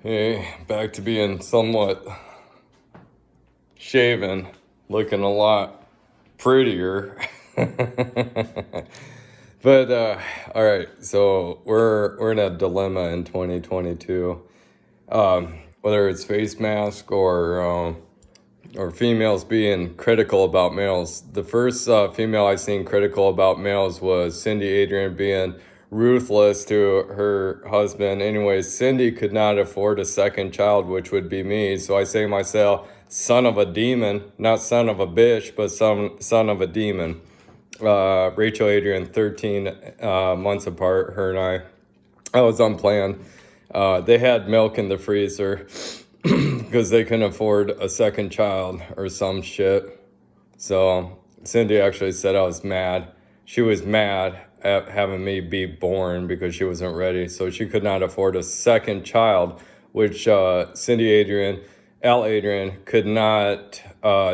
Hey, back to being somewhat shaven, looking a lot prettier. But all right, so we're in a dilemma in 2022. Whether it's face mask or females being critical about males. The first female I seen critical about males was Cindy Adrian being ruthless to her husband. Anyways, Cindy could not afford a second child, which would be me. So I say to myself, son of a demon, not son of a bitch, but son of a demon. Rachel Adrian, 13 months apart, her and I. That was unplanned. They had milk in the freezer because they couldn't afford a second child or some shit. So Cindy actually said I was mad. She was mad at having me be born because she wasn't ready. So she could not afford a second child, which Cindy Adrian, Al Adrian, could not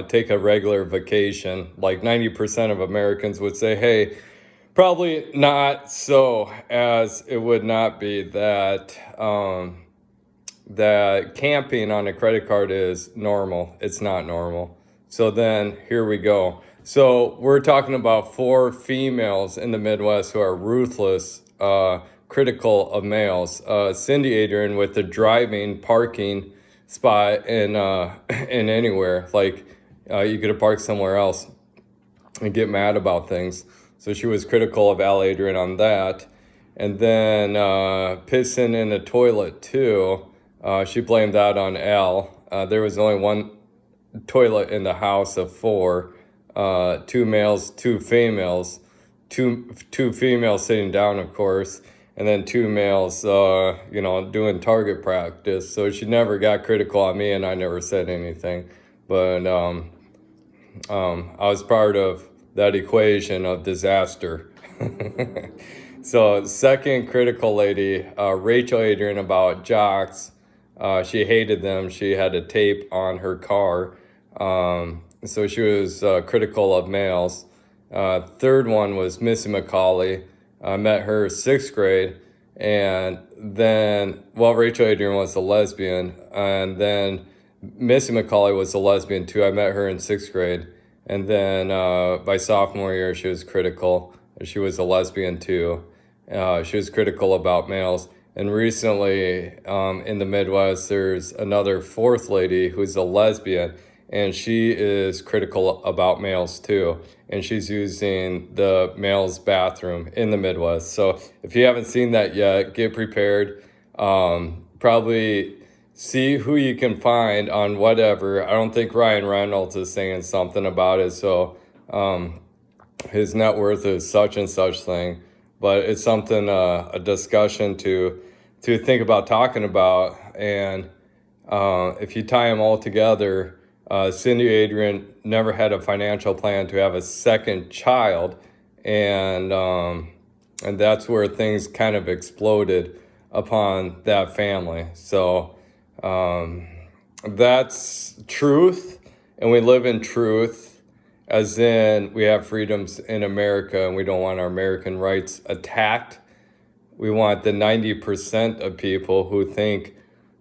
take a regular vacation. Like 90% of Americans would say, hey, probably not so, as it would not be that that camping on a credit card is normal. It's not normal. So then here we go. So we're talking about 4 females in the Midwest who are ruthless, critical of males. Cindy Adrian with the driving parking spot in anywhere. Like you could have parked somewhere else and get mad about things. So she was critical of Al Adrian on that. And then pissing in the toilet too. She blamed that on Al. There was only one toilet in the house of 4. 2 males, 2 females. Two females sitting down, of course. And then 2 males, doing target practice. So she never got critical on me and I never said anything. But I was part of that equation of disaster. So second critical lady, Rachel Adrian, about jocks. She hated them. She had a tape on her car. So she was critical of males. Third one was Missy McCauley. I met her 6th grade. And then, Rachel Adrian was a lesbian. And then Missy McCauley was a lesbian too. I met her in 6th grade. And then by sophomore year, she was critical. She was a lesbian too. She was critical about males. And recently in the Midwest, there's another 4th lady who's a lesbian, and she is critical about males too. And she's using the male's bathroom in the Midwest. So if you haven't seen that yet, get prepared. Probably see who you can find on whatever. I don't think Ryan Reynolds is saying something about it. So his net worth is such and such thing. But it's something, a discussion to think about talking about. And if you tie them all together, Cindy Adrian never had a financial plan to have a second child. And that's where things kind of exploded upon that family. So that's truth. And we live in truth. As in, we have freedoms in America and we don't want our American rights attacked. We want the 90% of people who think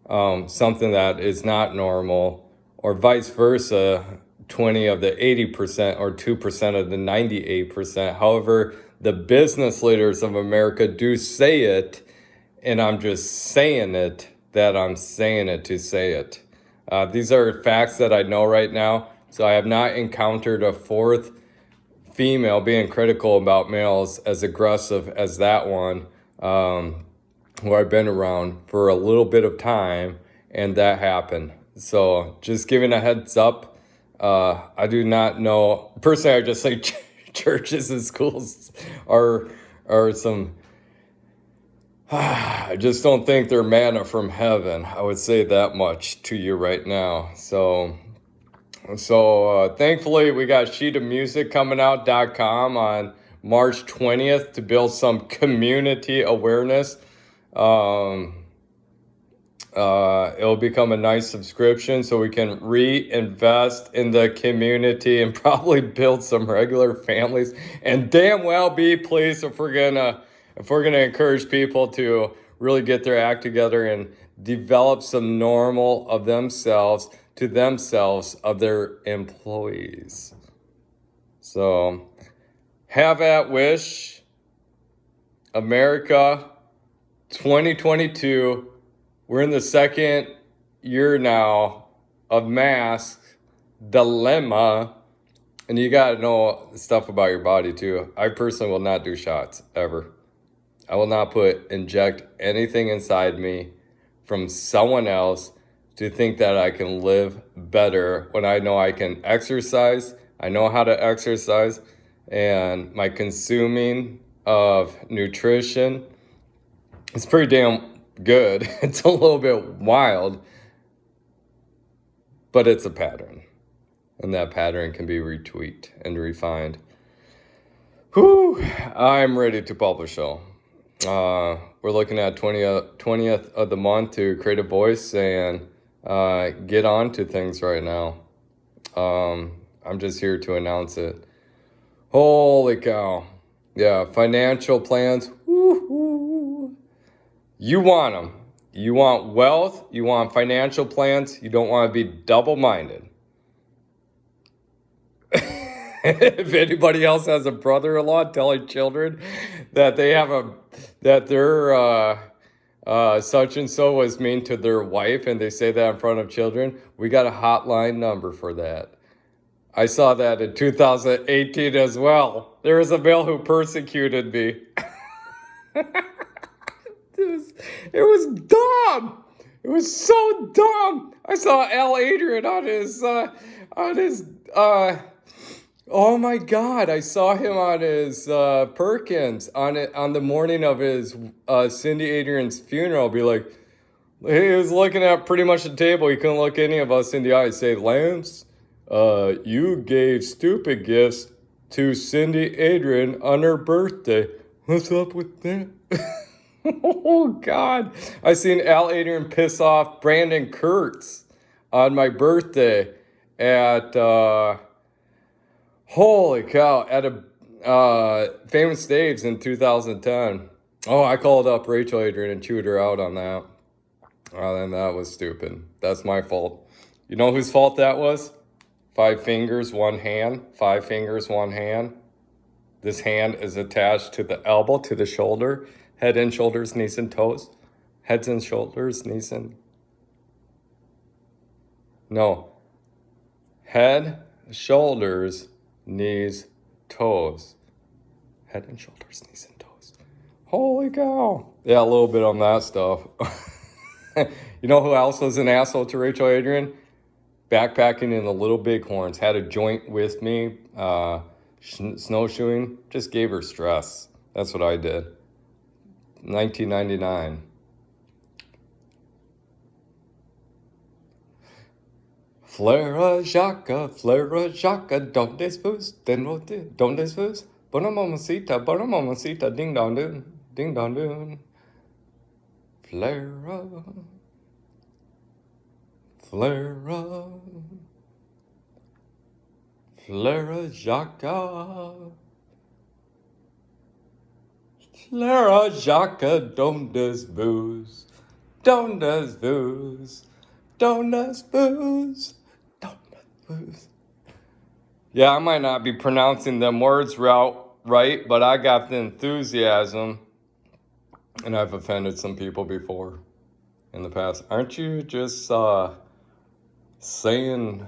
something that is not normal, or vice versa, 20 of the 80% or 2% of the 98%. However, the business leaders of America do say it, and I'm just saying it that I'm saying it to say it. These are facts that I know right now. So I have not encountered a 4th female being critical about males as aggressive as that one, who I've been around for a little bit of time, and that happened. So just giving a heads up. I do not know. Personally, I just think churches and schools are some... I just don't think they're manna from heaven. I would say that much to you right now. So thankfully, we got sheetofmusiccoming.com on March 20th to build some community awareness. It'll become a nice subscription so we can reinvest in the community and probably build some regular families. And damn well be pleased if we're gonna encourage people to really get their act together and develop some normal of themselves to themselves of their employees. So have at wish, America 2022. We're in the second year now of mask dilemma. And you got to know stuff about your body too. I personally will not do shots ever. I will not inject anything inside me from someone else to think that I can live better when I know I can exercise. I know how to exercise, and my consuming of nutrition is pretty damn good. It's a little bit wild, but it's a pattern. And that pattern can be retweaked and refined. Whew, I'm ready to publish though. We're looking at 20th of the month to create a voice and get on to things right now. I'm just here to announce it. Holy cow. Yeah, financial plans. Woo-hoo. You want them. You want wealth. You want financial plans. You don't want to be double-minded. If anybody else has a brother-in-law telling children that they have that their such and so was mean to their wife, and they say that in front of children, we got a hotline number for that. I saw that in 2018 as well. There was a male who persecuted me. It was dumb. It was so dumb. I saw Adrian on his oh my God, I saw him on his Perkins on the morning of his Cindy Adrian's funeral. Be like, he was looking at pretty much the table. He couldn't look any of us in the eye. Say, Lance, you gave stupid gifts to Cindy Adrian on her birthday. What's up with that? Oh God, I seen Adrian piss off Brandon Kurtz on my birthday at holy cow, at a Famous Dave's in 2010. Oh, I called up Rachel Adrian and chewed her out on that. And that was stupid. That's my fault. You know whose fault that was? 5 fingers, 1 hand. 5 fingers, 1 hand. This hand is attached to the elbow, to the shoulder. Head and shoulders, knees and toes. Heads and shoulders, knees and... No. Head, shoulders, knees, toes. Head and shoulders, knees and toes. Holy cow. Yeah, a little bit on that stuff. You know who else was an asshole to Rachel Adrian? Backpacking in the Little Bighorns. Had a joint with me. Snowshoeing. Just gave her stress. That's what I did. 1999. Flera Jacques, donde fus, donde fus, bona mamacita, ding dong doon. Flera Jacques. Flera Jacques, donde fus, donde fus. Yeah, I might not be pronouncing them words right, but I got the enthusiasm, and I've offended some people before in the past. Aren't you just saying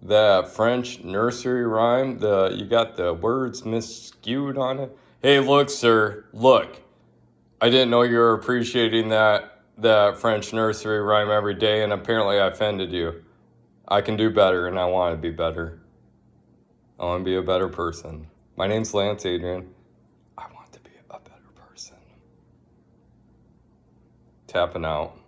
that French nursery rhyme? You got the words miscued on it. Hey, look, sir, look. I didn't know you were appreciating that French nursery rhyme every day, and apparently I offended you. I can do better, and I want to be better. I want to be a better person. My name's Lance Adrian. I want to be a better person. Tapping out.